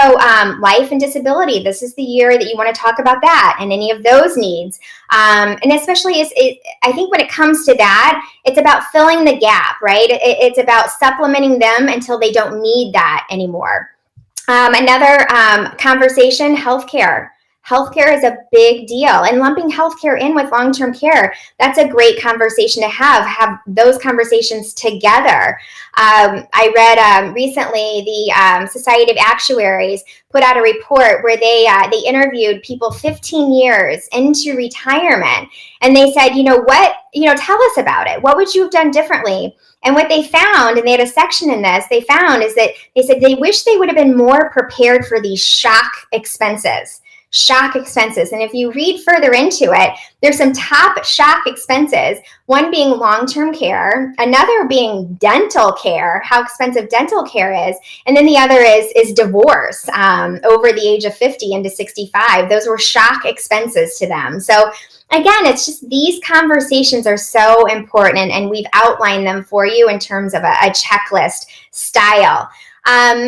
[SPEAKER 2] life and disability. This is the year that you want to talk about that and any of those needs. And especially, I think when it comes to that, it's about filling the gap, right? It's about supplementing them until they don't need that anymore. Another conversation, healthcare. Healthcare is a big deal, and lumping healthcare in with long-term care, that's a great conversation to have those conversations together. I read recently the Society of Actuaries put out a report where they interviewed people 15 years into retirement, and they said, tell us about it. What would you have done differently? And what they found, and they had a section in this, they said they wish they would have been more prepared for these shock expenses. And if you read further into it, there's some top shock expenses, one being long-term care, another being dental care, how expensive dental care is, and then the other is divorce over the age of 50 into 65. Those were shock expenses to them. So again, it's just these conversations are so important, and we've outlined them for you in terms of a checklist style.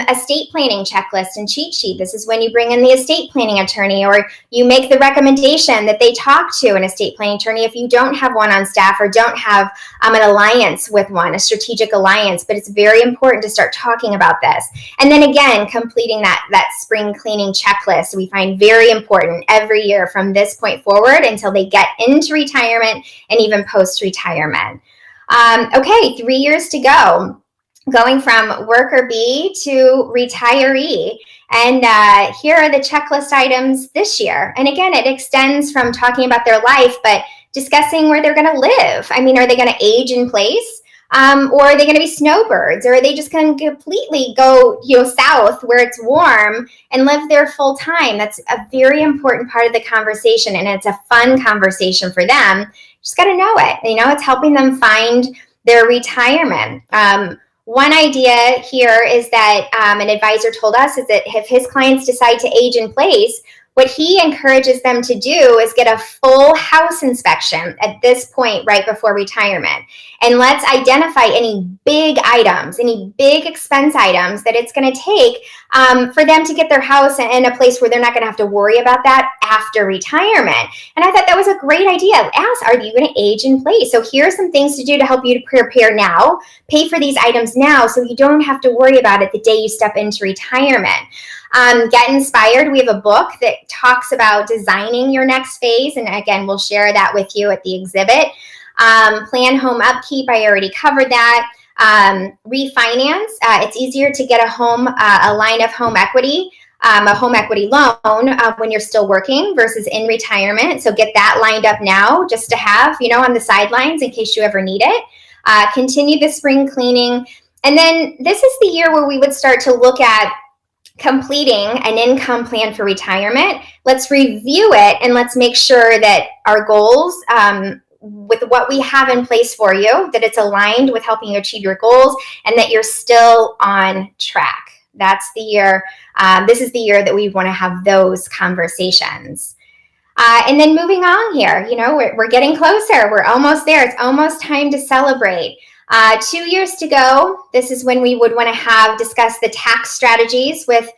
[SPEAKER 2] Estate planning checklist and cheat sheet. This is when you bring in the estate planning attorney, or you make the recommendation that they talk to an estate planning attorney if you don't have one on staff or don't have an alliance with one, a strategic alliance. But it's very important to start talking about this. And then again, completing that spring cleaning checklist we find very important every year from this point forward until they get into retirement and even post-retirement. Okay, 3 years to go. Going from worker bee to retiree. And here are the checklist items this year. And again, it extends from talking about their life, but discussing where they're going to live. I mean, are they going to age in place? Or are they going to be snowbirds? Or are they just going to completely go south where it's warm and live there full time? That's a very important part of the conversation. And it's a fun conversation for them. Just got to know it. It's helping them find their retirement. One idea here is that an advisor told us is that if his clients decide to age in place, what he encourages them to do is get a full house inspection at this point right before retirement. And let's identify any big items, any big expense items that it's going to take for them to get their house in a place where they're not going to have to worry about that after retirement. And I thought that was a great idea. Ask, are you going to age in place? So here are some things to do to help you to prepare now, pay for these items now so you don't have to worry about it the day you step into retirement. Get inspired. We have a book that talks about designing your next phase. And again, we'll share that with you at the exhibit. Plan home upkeep. I already covered that. refinance. It's easier to get a line of home equity, a home equity loan when you're still working versus in retirement. So get that lined up now just to have, on the sidelines in case you ever need it. Continue the spring cleaning. And then this is the year where we would start to look at completing an income plan for retirement. Let's review it and let's make sure that our goals, with what we have in place for you, that it's aligned with helping you achieve your goals and that you're still on track. That's the year. This is the year that we want to have those conversations. And then moving on here, we're getting closer. We're almost there. It's almost time to celebrate. 2 years to go. This is when we would want to discuss the tax strategies with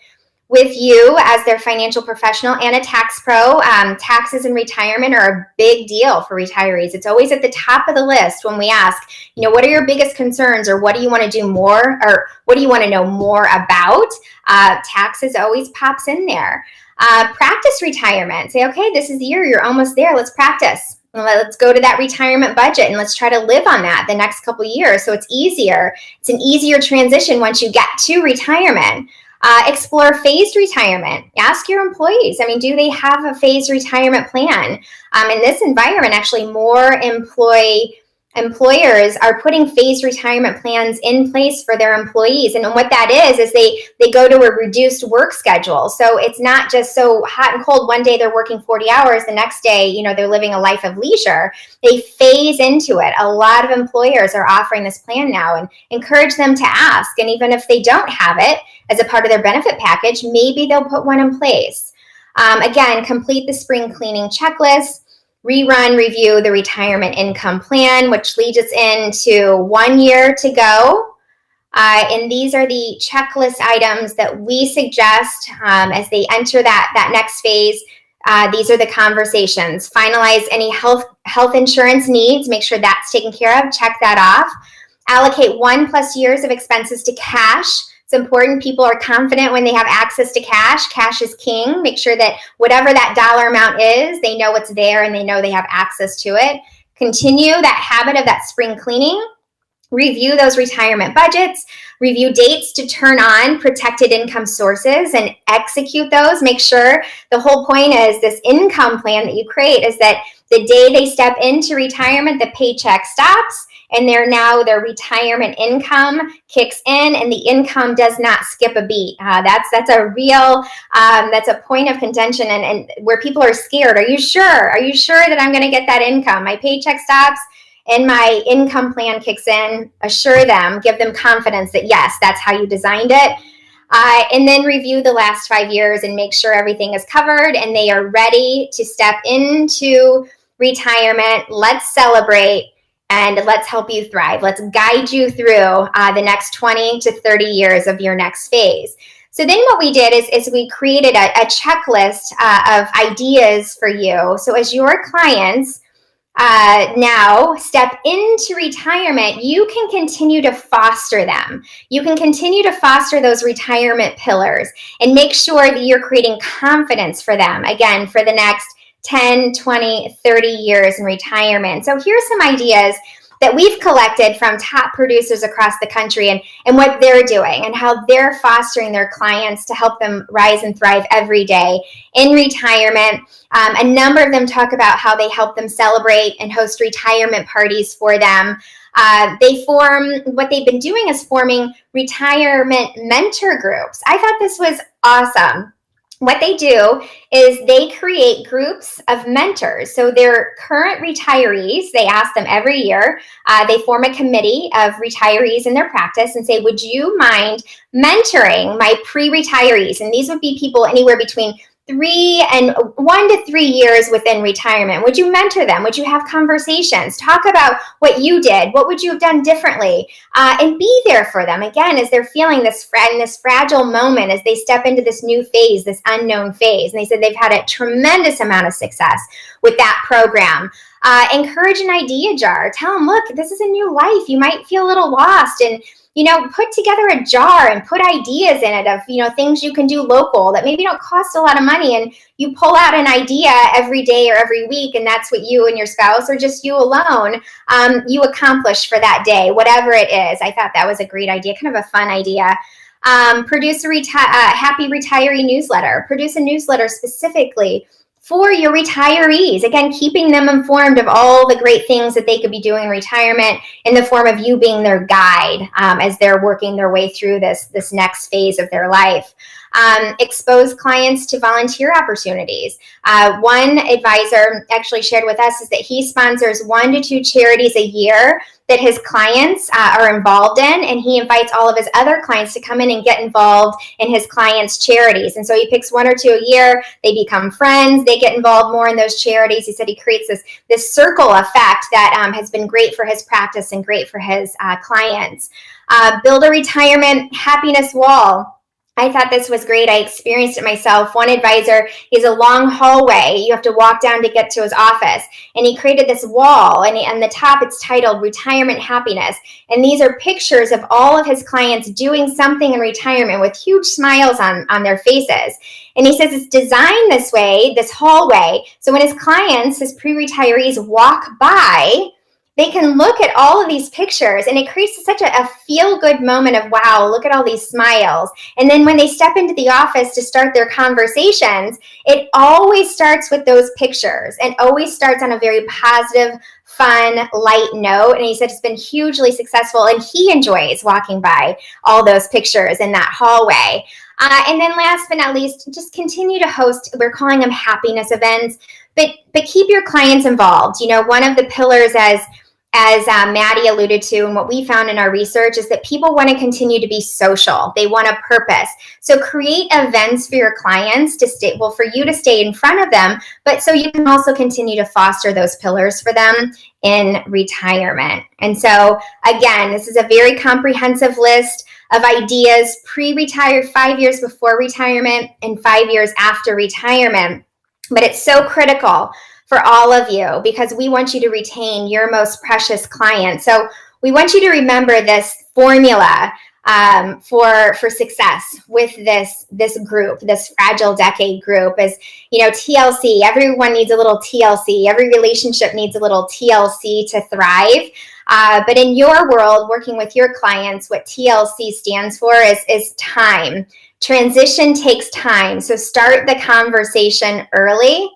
[SPEAKER 2] you as their financial professional and a tax pro. Taxes in retirement are a big deal for retirees. It's always at the top of the list when we ask, what are your biggest concerns, or what do you want to do more, or what do you want to know more about? Taxes always pops in there. Practice retirement. Say, okay, this is the year. You're almost there. Let's practice. Let's go to that retirement budget and let's try to live on that the next couple of years. So it's easier. It's an easier transition once you get to retirement. Explore phased retirement. Ask your employees. Do they have a phased retirement plan? In this environment, actually, more employers are putting phased retirement plans in place for their employees. And what that is they go to a reduced work schedule. So it's not just so hot and cold. One day they're working 40 hours. The next day, they're living a life of leisure. They phase into it. A lot of employers are offering this plan now, and encourage them to ask. And even if they don't have it as a part of their benefit package, maybe they'll put one in place. Again, complete the spring cleaning checklist. Review the retirement income plan, which leads us into 1 year to go. And these are the checklist items that we suggest as they enter that next phase. These are the conversations. Finalize any health insurance needs. Make sure that's taken care of. Check that off. Allocate 1+ years of expenses to cash. It's important people are confident when they have access to cash. Cash is king. Make sure that whatever that dollar amount is, they know it's there and they know they have access to it. Continue that habit of that spring cleaning. Review those retirement budgets. Review dates to turn on protected income sources and execute those. Make sure the whole point is this income plan that you create is that the day they step into retirement, the paycheck stops, and their retirement income kicks in, and the income does not skip a beat. That's a real, that's a point of contention, and where people are scared. Are you sure? Are you sure that I'm going to get that income? My paycheck stops and my income plan kicks in. Assure them, give them confidence that yes, that's how you designed it. And then review the last 5 years and make sure everything is covered and they are ready to step into retirement. Let's celebrate. And let's help you thrive. Let's guide you through the next 20 to 30 years of your next phase. So then what we did is we created a checklist of ideas for you. So as your clients now step into retirement, you can continue to foster them. You can continue to foster those retirement pillars and make sure that you're creating confidence for them, again, for the next 10, 20, 30 years in retirement. So here's some ideas that we've collected from top producers across the country and what they're doing and how they're fostering their clients to help them rise and thrive every day in retirement. A number of them talk about how they help them celebrate and host retirement parties for them. What they've been doing is forming retirement mentor groups. I thought this was awesome. What they do is they create groups of mentors. So their current retirees, they ask them every year, they form a committee of retirees in their practice and say, would you mind mentoring my pre-retirees? And these would be people anywhere between 1 to 3 years within retirement. Would you mentor them? Would you have conversations? Talk about what you did. What would you have done differently? And be there for them, again, as they're feeling this fragile moment as they step into this new phase, this unknown phase. And they said they've had a tremendous amount of success with that program. Encourage an idea jar. Tell them, look, this is a new life. You might feel a little lost, and put together a jar and put ideas in it of, things you can do local that maybe don't cost a lot of money. And you pull out an idea every day or every week, and that's what you and your spouse or just you alone, you accomplish for that day, whatever it is. I thought that was a great idea, kind of a fun idea. Produce a happy retiree newsletter. Produce a newsletter specifically for your retirees. Again, keeping them informed of all the great things that they could be doing in retirement in the form of you being their guide as they're working their way through this next phase of their life. Expose clients to volunteer opportunities. One advisor actually shared with us is that he sponsors 1 to 2 charities a year that his clients are involved in, and he invites all of his other clients to come in and get involved in his clients' charities. And so he picks 1 or 2 a year, they become friends, they get involved more in those charities. He said he creates this circle effect that has been great for his practice and great for his clients. Build a retirement happiness wall. I thought this was great. I experienced it myself. One advisor is a long hallway. You have to walk down to get to his office. And he created this wall, and on the top it's titled Retirement Happiness. And these are pictures of all of his clients doing something in retirement with huge smiles on their faces. And he says it's designed this way, this hallway, so when his clients, his pre-retirees, walk by, they can look at all of these pictures, and it creates such a feel-good moment of, wow, look at all these smiles. And then when they step into the office to start their conversations, it always starts with those pictures and always starts on a very positive, fun, light note. And he said it's been hugely successful, and he enjoys walking by all those pictures in that hallway. And then last but not least, just continue to host, we're calling them happiness events, but keep your clients involved. One of the pillars, as Maddy alluded to, and what we found in our research, is that people want to continue to be social. They want a purpose. So create events for your clients to stay, well, for you to stay in front of them, but so you can also continue to foster those pillars for them in retirement. And so again, this is a very comprehensive list of ideas pre-retire, 5 years before retirement and 5 years after retirement. But it's so critical for all of you because we want you to retain your most precious clients. So we want you to remember this formula for success with this group, this fragile decade group. Is TLC. Everyone needs a little TLC. Every relationship needs a little TLC to thrive. But in your world, working with your clients, what TLC stands for is time. Transition takes time. So start the conversation early.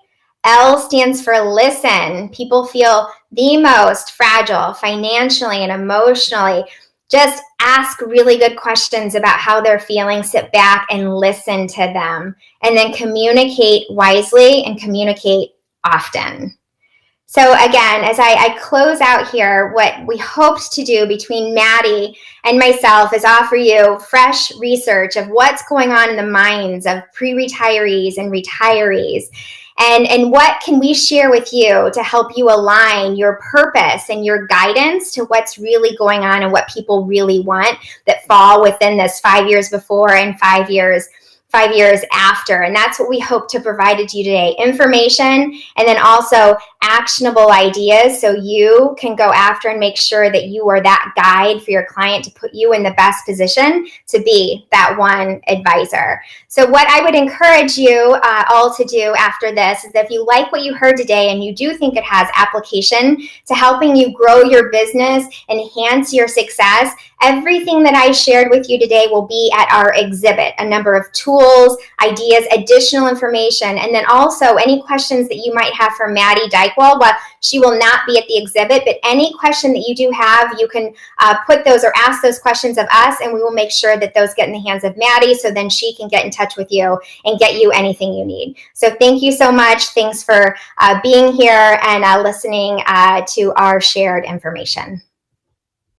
[SPEAKER 2] L stands for listen. People feel the most fragile financially and emotionally. Just ask really good questions about how they're feeling. Sit back and listen to them. And then communicate wisely and communicate often. So again, as I close out here, what we hoped to do between Maddy and myself is offer you fresh research of what's going on in the minds of pre-retirees and retirees. And what can we share with you to help you align your purpose and your guidance to what's really going on and what people really want that fall within this 5 years before and 5 years after. And that's what we hope to provide to you today. Information and then also actionable ideas so you can go after and make sure that you are that guide for your client to put you in the best position to be that one advisor. So what I would encourage you all to do after this is that if you like what you heard today and you do think it has application to helping you grow your business, enhance your success, everything that I shared with you today will be at our exhibit, a number of tools, ideas, additional information, and then also any questions that you might have for Maddy Dychtwald. Well, she will not be at the exhibit, but any question that you do have, you can put those or ask those questions of us, and we will make sure that those get in the hands of Maddy so then she can get in touch with you and get you anything you need. So thank you so much. Thanks for being here and listening to our shared information.